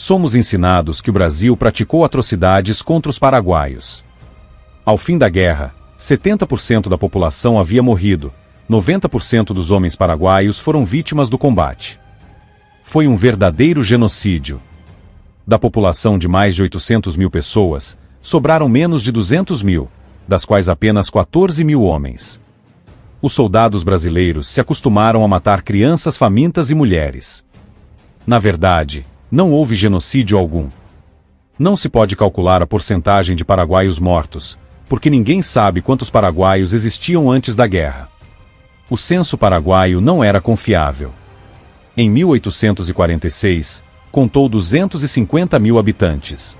somos ensinados que o Brasil praticou atrocidades contra os paraguaios. Ao fim da guerra, 70% da população havia morrido, 90% dos homens paraguaios foram vítimas do combate. Foi um verdadeiro genocídio. Da população de mais de 800 mil pessoas, sobraram menos de 200 mil, das quais apenas 14 mil homens. Os soldados brasileiros se acostumaram a matar crianças famintas e mulheres. Na verdade, não houve genocídio algum. Não se pode calcular a porcentagem de paraguaios mortos, porque ninguém sabe quantos paraguaios existiam antes da guerra. O censo paraguaio não era confiável. Em 1846, contou 250 mil habitantes.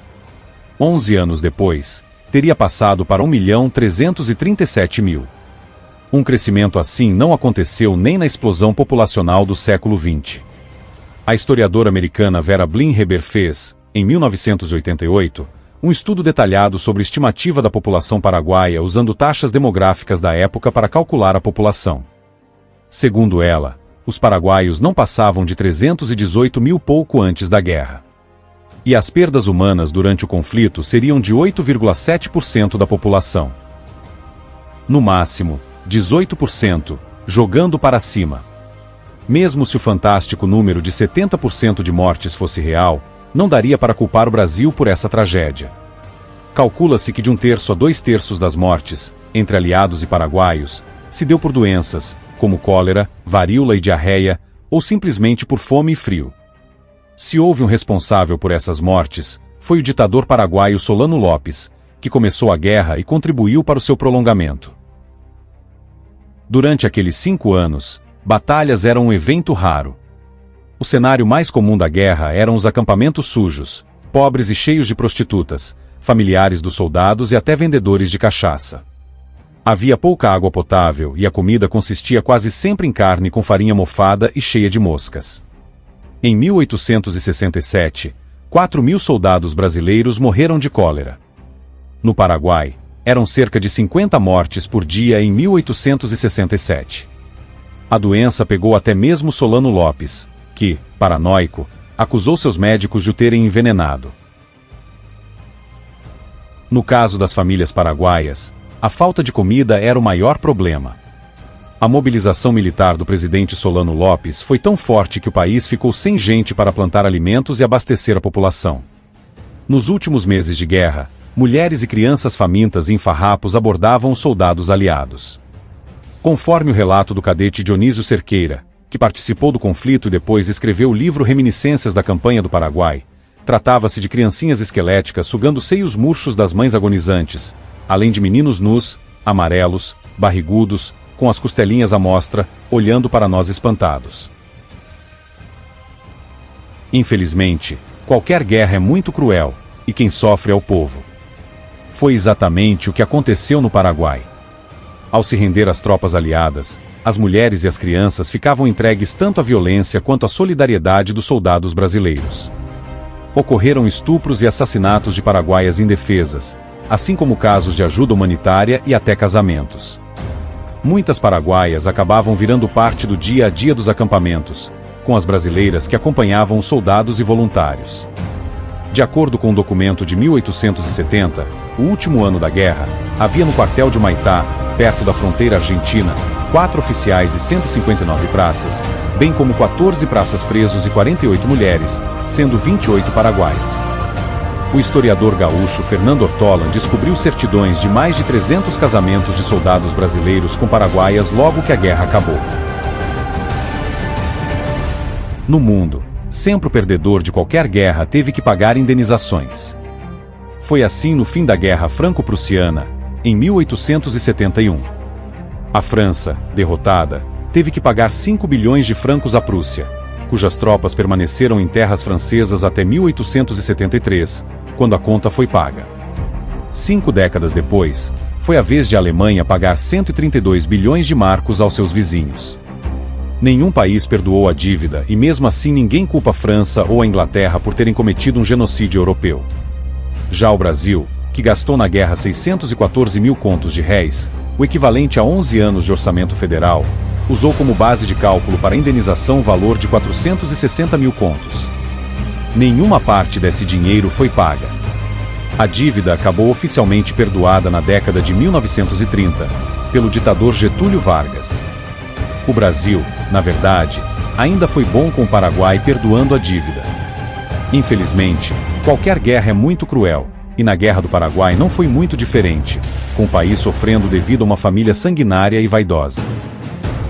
11 anos depois, teria passado para 1.337.000. Um crescimento assim não aconteceu nem na explosão populacional do século XX. A historiadora americana Vera Blinheber fez, em 1988, um estudo detalhado sobre a estimativa da população paraguaia usando taxas demográficas da época para calcular a população. Segundo ela, os paraguaios não passavam de 318 mil pouco antes da guerra. E as perdas humanas durante o conflito seriam de 8,7% da população. No máximo, 18%, jogando para cima. Mesmo se o fantástico número de 70% de mortes fosse real, não daria para culpar o Brasil por essa tragédia. Calcula-se que de 1/3 a 2/3 das mortes, entre aliados e paraguaios, se deu por doenças, como cólera, varíola e diarreia, ou simplesmente por fome e frio. Se houve um responsável por essas mortes, foi o ditador paraguaio Solano Lopes, que começou a guerra e contribuiu para o seu prolongamento. Durante aqueles 5 anos, batalhas eram um evento raro. O cenário mais comum da guerra eram os acampamentos sujos, pobres e cheios de prostitutas, familiares dos soldados e até vendedores de cachaça. Havia pouca água potável e a comida consistia quase sempre em carne com farinha mofada e cheia de moscas. Em 1867, 4.000 soldados brasileiros morreram de cólera. No Paraguai, eram cerca de 50 mortes por dia em 1867. A doença pegou até mesmo Solano Lopes, que, paranoico, acusou seus médicos de o terem envenenado. No caso das famílias paraguaias, a falta de comida era o maior problema. A mobilização militar do presidente Solano Lopes foi tão forte que o país ficou sem gente para plantar alimentos e abastecer a população. Nos últimos meses de guerra, mulheres e crianças famintas em farrapos abordavam os soldados aliados. Conforme o relato do cadete Dionísio Cerqueira, que participou do conflito e depois escreveu o livro Reminiscências da Campanha do Paraguai, tratava-se de criancinhas esqueléticas sugando seios murchos das mães agonizantes, além de meninos nus, amarelos, barrigudos, com as costelinhas à mostra, olhando para nós espantados. Infelizmente, qualquer guerra é muito cruel, e quem sofre é o povo. Foi exatamente o que aconteceu no Paraguai. Ao se render às tropas aliadas, as mulheres e as crianças ficavam entregues tanto à violência quanto à solidariedade dos soldados brasileiros. Ocorreram estupros e assassinatos de paraguaias indefesas, assim como casos de ajuda humanitária e até casamentos. Muitas paraguaias acabavam virando parte do dia a dia dos acampamentos, com as brasileiras que acompanhavam os soldados e voluntários. De acordo com um documento de 1870, o último ano da guerra, havia no quartel de Humaitá, perto da fronteira argentina, 4 oficiais e 159 praças, bem como 14 praças presos e 48 mulheres, sendo 28 paraguaias. O historiador gaúcho Fernando Ortolan descobriu certidões de mais de 300 casamentos de soldados brasileiros com paraguaias logo que a guerra acabou. No mundo, sempre o perdedor de qualquer guerra teve que pagar indenizações. Foi assim no fim da Guerra Franco-Prussiana, em 1871. A França, derrotada, teve que pagar 5 bilhões de francos à Prússia, cujas tropas permaneceram em terras francesas até 1873, quando a conta foi paga. 5 décadas depois, foi a vez de a Alemanha pagar 132 bilhões de marcos aos seus vizinhos. Nenhum país perdoou a dívida e mesmo assim ninguém culpa a França ou a Inglaterra por terem cometido um genocídio europeu. Já o Brasil, que gastou na guerra 614 mil contos de réis, o equivalente a 11 anos de orçamento federal, usou como base de cálculo para a indenização o valor de 460 mil contos. nenhuma parte desse dinheiro foi paga. A dívida acabou oficialmente perdoada na década de 1930, pelo ditador Getúlio Vargas. O Brasil, na verdade, ainda foi bom com o Paraguai perdoando a dívida. Infelizmente, qualquer guerra é muito cruel, e na Guerra do Paraguai não foi muito diferente, com o país sofrendo devido a uma família sanguinária e vaidosa.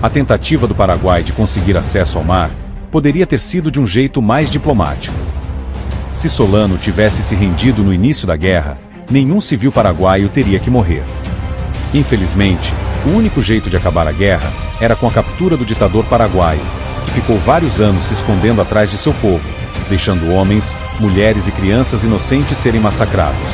A tentativa do Paraguai de conseguir acesso ao mar poderia ter sido de um jeito mais diplomático. Se Solano tivesse se rendido no início da guerra, nenhum civil paraguaio teria que morrer. Infelizmente, o único jeito de acabar a guerra era com a captura do ditador paraguaio, que ficou vários anos se escondendo atrás de seu povo, deixando homens, mulheres e crianças inocentes serem massacrados.